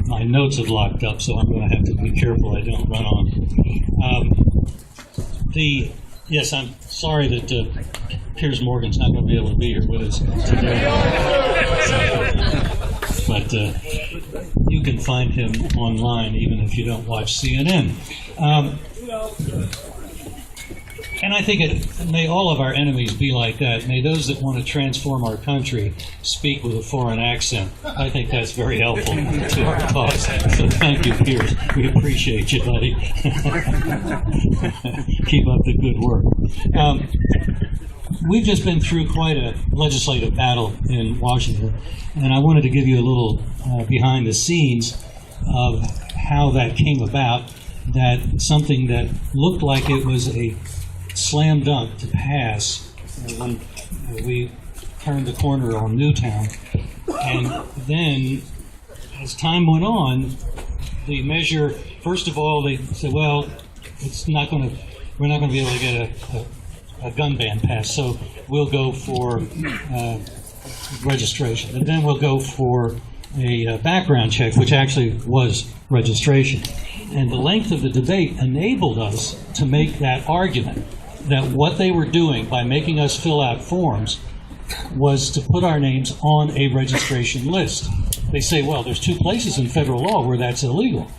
My notes have locked up, so I'm going to have to be careful I don't run on. Yes, I'm sorry that Piers Morgan's not going to be able to be here with us today. But you can find him online even if you don't watch CNN. And I think may all of our enemies be like that. May those that want to transform our country speak with a foreign accent. I think that's very helpful to our cause. So thank you, Piers. We appreciate you, buddy. Keep up the good work. We've just been through quite a legislative battle in Washington, and I wanted to give you a little behind the scenes of how that came about, that something that looked like it was a slam dunk to pass when we turned the corner on Newtown. And then, as time went on, the measure, first of all, they said, well, we're not going to be able to get a gun ban passed, so we'll go for registration. And then we'll go for a background check, which actually was registration. And the length of the debate enabled us to make that argument that what they were doing by making us fill out forms was to put our names on a registration list. They say, well, there's 2 places in federal law where that's illegal.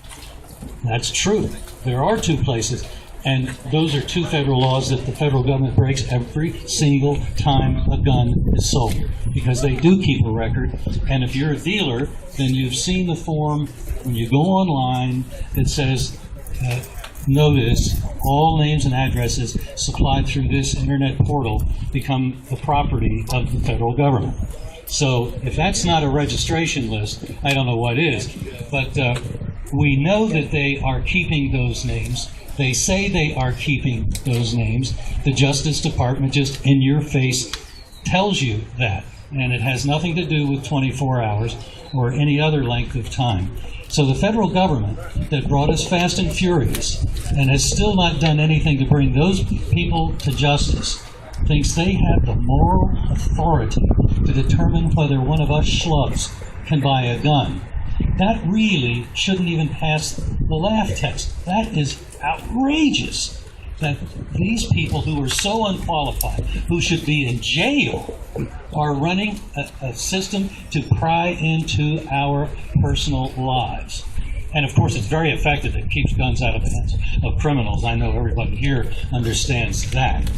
That's true. There are 2 places. And those are 2 federal laws that the federal government breaks every single time a gun is sold, because they do keep a record. And if you're a dealer, then you've seen the form when you go online that says, notice all names and addresses supplied through this internet portal become the property of the federal government. So if that's not a registration list, I don't know what is. But we know that they are keeping those names. They say they are keeping those names. The Justice Department just in your face tells you that. And it has nothing to do with 24 hours or any other length of time. So the federal government that brought us fast and furious and has still not done anything to bring those people to justice thinks they have the moral authority to determine whether one of us schlubs can buy a gun. That really shouldn't even pass the laugh test. That is outrageous that these people who are so unqualified, who should be in jail, are running a system to pry into our personal lives. And of course, it's very effective. It keeps guns out of the hands of criminals. I know everybody here understands that.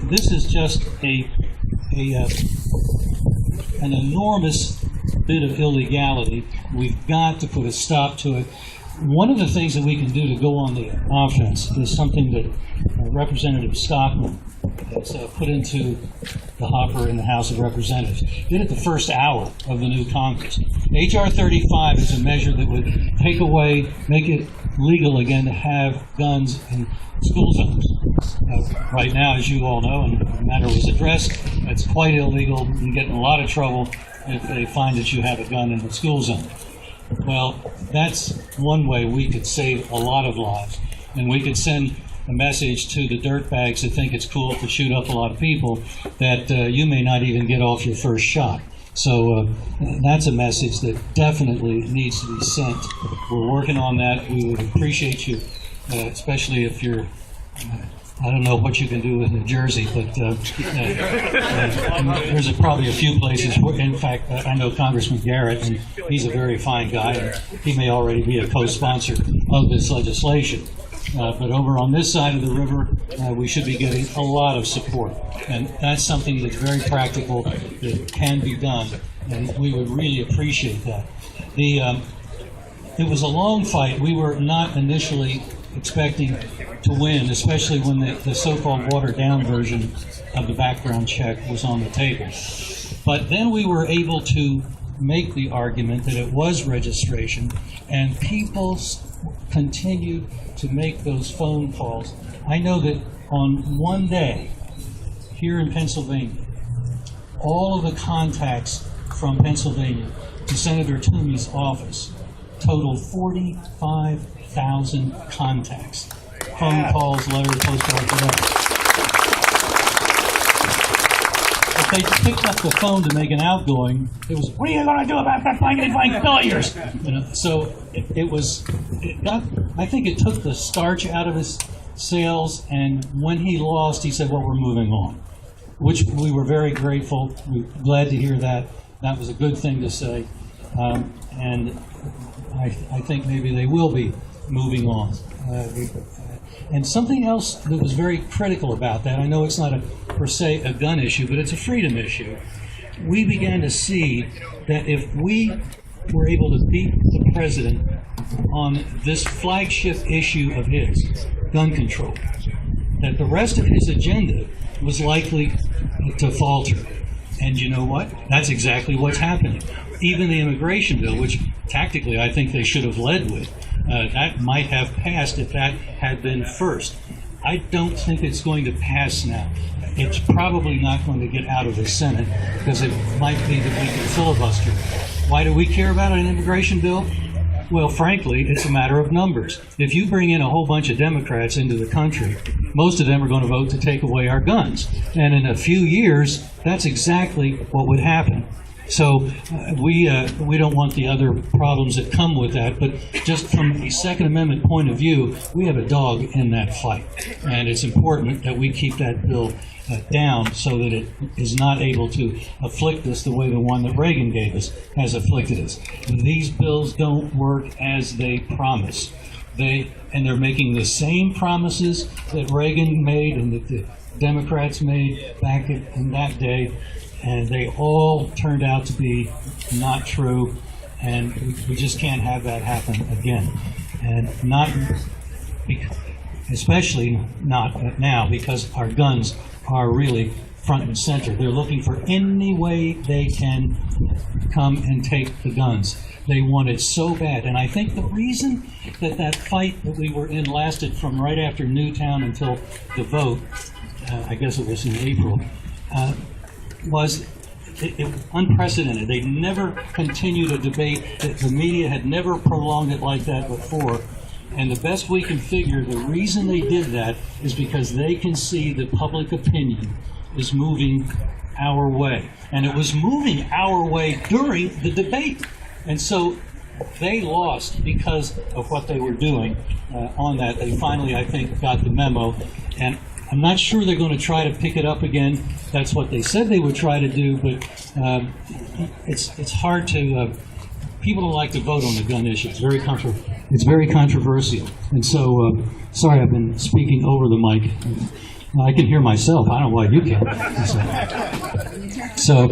This is just an enormous bit of illegality. We've got to put a stop to it. One of the things that we can do to go on the offense is something that Representative Stockman has put into the hopper in the House of Representatives. Did it the first hour of the new Congress. H.R. 35 is a measure that would take away, make it legal again to have guns in school zones. Right now, as you all know, and the matter was addressed, it's quite illegal. You get in a lot of trouble if they find that you have a gun in the school zone. Well, that's one way we could save a lot of lives. And we could send a message to the dirtbags that think it's cool to shoot up a lot of people that you may not even get off your first shot. So that's a message that definitely needs to be sent. We're working on that. We would appreciate you, especially if you're I don't know what you can do with New Jersey, but there's probably a few places where, in fact, I know Congressman Garrett, and he's a very fine guy, and he may already be a co-sponsor of this legislation. But over on this side of the river, we should be getting a lot of support. And that's something that's very practical, that can be done, and we would really appreciate that. It was a long fight. We were not initially expecting to win, especially when the so-called watered-down version of the background check was on the table. But then we were able to make the argument that it was registration, and people continued to make those phone calls. I know that on one day here in Pennsylvania, all of the contacts from Pennsylvania to Senator Toomey's office totaled 45,000 contacts. Phone calls, letters, postcards, whatever. they picked up the phone to make an outgoing, it was, "What are you going to do about that blankety blank bill of yours?" You know, so I think it took the starch out of his sails, and when he lost, he said, "Well, we're moving on," which we were very grateful. We were glad to hear that. That was a good thing to say, and I think maybe they will be moving on. And something else that was very critical about that, I know it's not per se a gun issue, but it's a freedom issue. We began to see that if we were able to beat the president on this flagship issue of his, gun control, that the rest of his agenda was likely to falter. And you know what? That's exactly what's happening. Even the immigration bill, which tactically I think they should have led with, that might have passed if that had been first. I don't think it's going to pass now. It's probably not going to get out of the Senate because it might be that we can filibuster. Why do we care about an immigration bill? Well, frankly, it's a matter of numbers. If you bring in a whole bunch of Democrats into the country, most of them are going to vote to take away our guns. And in a few years, that's exactly what would happen. So we don't want the other problems that come with that, but just from a Second Amendment point of view, we have a dog in that fight. And it's important that we keep that bill down so that it is not able to afflict us the way the one that Reagan gave us has afflicted us. These bills don't work as they promise. They're making the same promises that Reagan made and that the Democrats made back in that day, and they all turned out to be not true, and we just can't have that happen again. And especially not now, because our guns are really front and center. They're looking for any way they can come and take the guns. They want it so bad. And I think the reason that fight that we were in lasted from right after Newtown until the vote, I guess it was in April, was unprecedented. They never continued a debate. The media had never prolonged it like that before. And the best we can figure, the reason they did that is because they can see that public opinion is moving our way. And it was moving our way during the debate. And so they lost because of what they were doing on that. They finally, I think, got the memo. And I'm not sure they're going to try to pick it up again. That's what they said they would try to do, but it's hard to... people don't like to vote on the gun issue. It's very controversial. And so, sorry, I've been speaking over the mic. I can hear myself. I don't know why you can't. So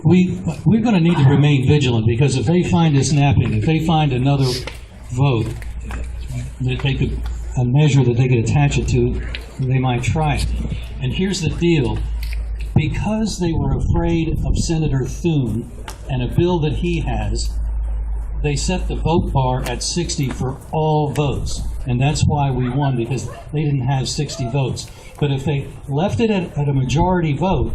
we're going to need to remain vigilant, because if they find us napping, if they find another vote that they could, a measure that they could attach it to, they might try it. And here's the deal. Because they were afraid of Senator Thune and a bill that he has, they set the vote bar at 60 for all votes. And that's why we won, because they didn't have 60 votes. But if they left it at a majority vote,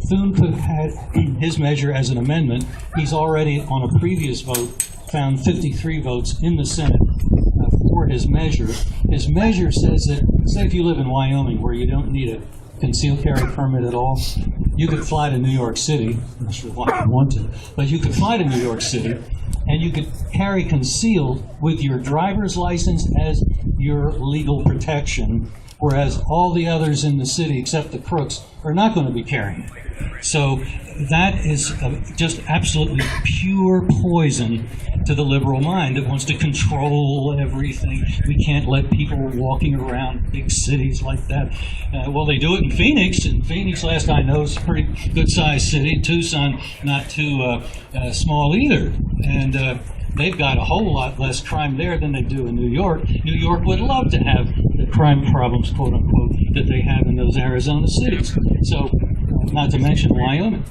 Thune could have had his measure as an amendment. He's already, on a previous vote, found 53 votes in the Senate for his measure. His measure says that, say if you live in Wyoming where you don't need a concealed carry permit at all, you could fly to New York City. I'm not sure why you want to, but you could fly to New York City and you could carry concealed with your driver's license as your legal protection, whereas all the others in the city, except the crooks, are not going to be carrying it. So that is just absolutely pure poison to the liberal mind that wants to control everything. We can't let people walking around big cities like that. Well, they do it in Phoenix, and Phoenix, last I know, is a pretty good-sized city. Tucson, not too small either. And they've got a whole lot less crime there than they do in New York. New York would love to have the crime problems, quote-unquote, that they have in those Arizona cities. So, not to mention Wyoming.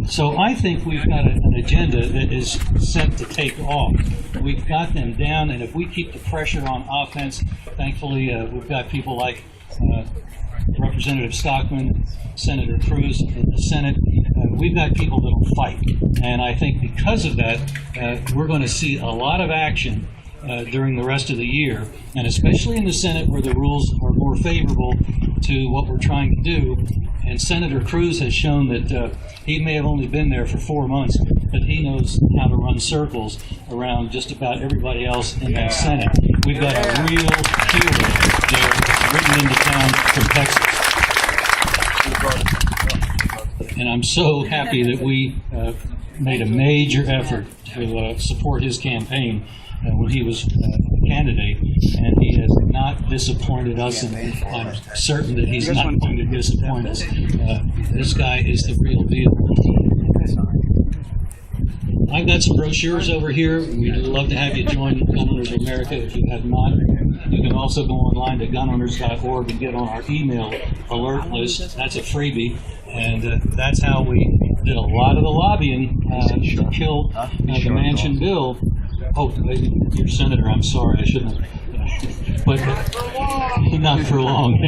So I think we've got an agenda that is set to take off. We've got them down, and if we keep the pressure on offense, thankfully we've got people like Representative Stockman, Senator Cruz in the Senate. We've got people that will fight. And I think because of that, we're going to see a lot of action during the rest of the year, and especially in the Senate where the rules are more favorable to what we're trying to do. And Senator Cruz has shown that he may have only been there for 4 months, but he knows how to run circles around just about everybody else in that Senate. We've got a real hero there written into town from Texas. And I'm so happy that we made a major effort to support his campaign when he was a candidate, and he has not disappointed us, and I'm certain that he's not going to disappoint us. This guy is the real deal. I've got some brochures over here. We'd love to have you join Gun Owners of America if you have not. You can also go online to gunowners.org and get on our email alert list. That's a freebie, and that's how we did a lot of the lobbying to kill the Manchin bill. Oh, your senator, I'm sorry, I shouldn't have. But not for long.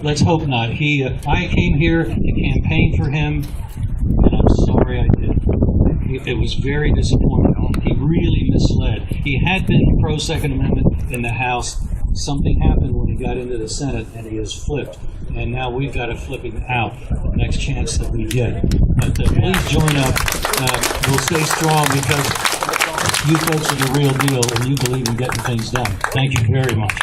Let's hope not. I came here to campaign for him, and I'm sorry I did. It was very disappointing. He really misled. He had been pro-Second Amendment in the House. Something happened when he got into the Senate, and he has flipped. And now we've got to flip him out the next chance that we get. But please join up. We'll stay strong because you folks are the real deal, and you believe in getting things done. Thank you very much.